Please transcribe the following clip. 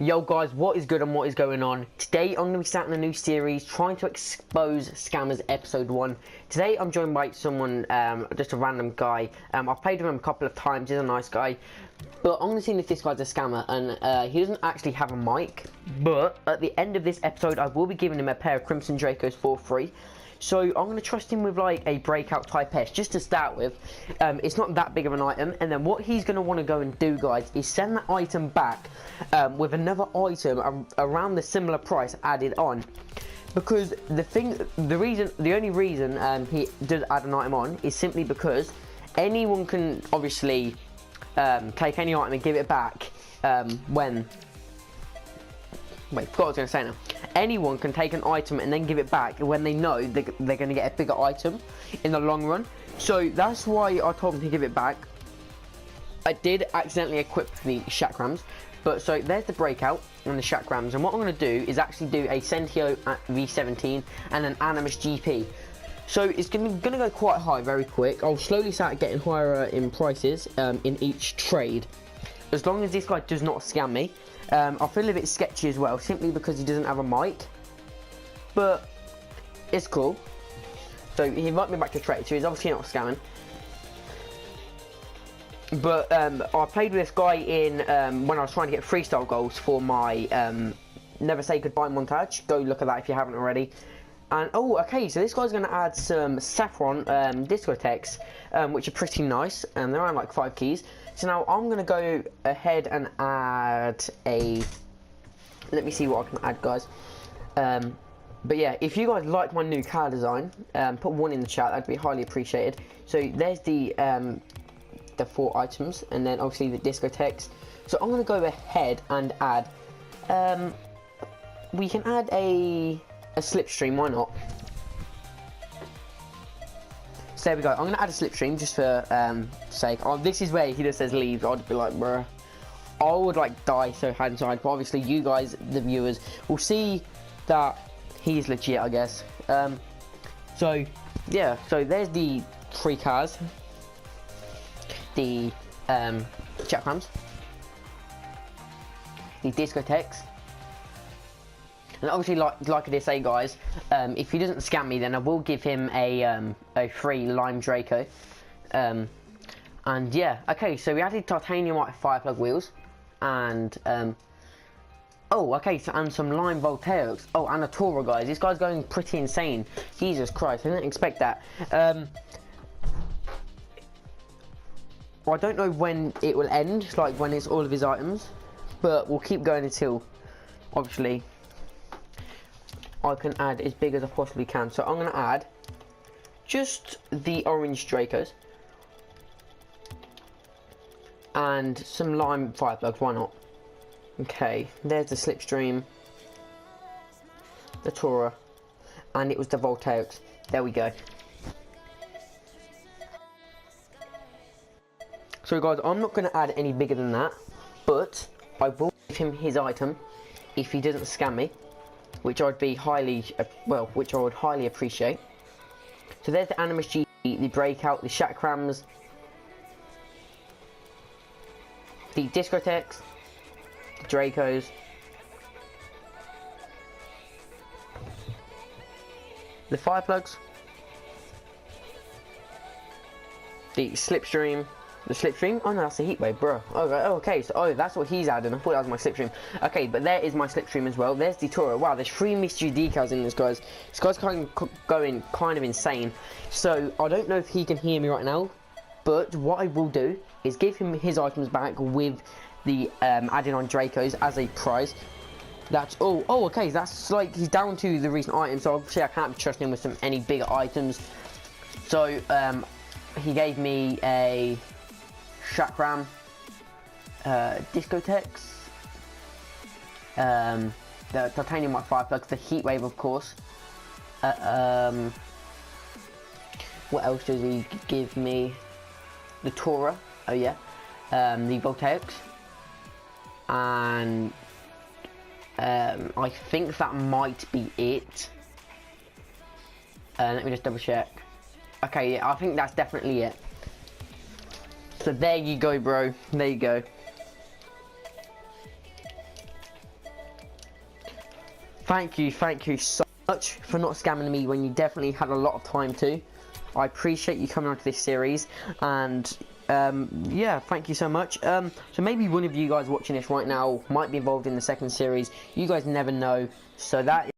Yo guys, what is good and what is going on? Today I'm going to be starting a new series trying to expose scammers, episode 1. Today I'm joined by someone, just a random guy. I've played with him a couple of times, he's a nice guy. But I'm going to see if this guy's a scammer, and he doesn't actually have a mic. But at the end of this episode I will be giving him a pair of Crimson Dracos for free. So I'm going to trust him with like a breakout type S just to start with. It's not that big of an item, and then what he's going to want to go and do, guys, is send that item back with another item around the similar price added on. Because the only reason he does add an item on is simply because anyone can obviously take any item and give it back when. Wait, forgot what I was going to say now. Anyone can take an item and then give it back when they know they're going to get a bigger item in the long run. So that's why I told him to give it back. I did accidentally equip the chakrams, but so there's the breakout and the chakrams. And what I'm going to do is actually do a Sentio at V17 and an Animus GP. So it's going to go quite high very quick. I'll slowly start getting higher in prices in each trade. As long as this guy does not scam me. I feel a bit sketchy as well, simply because he doesn't have a mic. But it's cool. So he invited me back to trade, so he's obviously not scamming. But I played with this guy in when I was trying to get freestyle goals for my Never Say Goodbye montage. Go look at that if you haven't already. And oh, okay, so this guy's going to add some saffron discotheques, which are pretty nice, and they're around like 5 keys. So now I'm going to go ahead and add a. Let me see what I can add, guys. But yeah, if you guys like my new car design, put 1 in the chat. That'd be highly appreciated. So there's the 4 items, and then obviously the discotheques. So I'm going to go ahead and add. We can add a slipstream, why not? So there we go. I'm going to add a slipstream just for sake. Oh, this is where he just says leave. I'd be like, bruh. I would like die so hard inside. But obviously you guys, the viewers, will see that he's legit, I guess. So yeah. So there's the 3 cars. The chakrams. The discotheques. And obviously, like I did say, guys, if he doesn't scam me, then I will give him a free Lime Draco. And yeah, okay, so we added titanium white fireplug wheels, and oh, okay, so and some Lime Voltaics. Oh, and a Toro, guys. This guy's going pretty insane. Jesus Christ, I didn't expect that. Well, I don't know when it will end, like when it's all of his items, but we'll keep going until, obviously, I can add as big as I possibly can. So I'm going to add just the orange Dracos and some lime fireplugs, why not? Okay, there's the slipstream, the Tora, and it was the Voltaics. There we go. So guys, I'm not going to add any bigger than that, but I will give him his item if he doesn't scam me, which I'd be highly, which I would highly appreciate. So there's the Animus GP, the breakout, the chakrams, the discotheques, the Dracos, the fireplugs, the slipstream. The slipstream? Oh no, that's a heatwave, bro. Oh, right. Oh, okay, so that's what he's adding. I thought that was my slipstream. Okay, but there is my slipstream as well. There's the Toro. Wow, there's 3 mystery decals in this, guys. This guy's going kind of insane. So I don't know if he can hear me right now, but what I will do is give him his items back with the adding on Dracos as a prize. That's okay. That's like he's down to the recent items, so obviously I can't be trusting him with any bigger items. So he gave me a chakram, discotheques, the titanium white fireplugs, the heatwave, of course. What else does he give me? The Tora, oh yeah, the Voltaics, and I think that might be it. Let me just double check. Okay, yeah, I think that's definitely it. So there you go, bro. There you go. thank you so much for not scamming me when you definitely had a lot of time to. I appreciate you coming onto this series, and yeah, thank you so much. So maybe one of you guys watching this right now might be involved in the second series. You guys never know. So that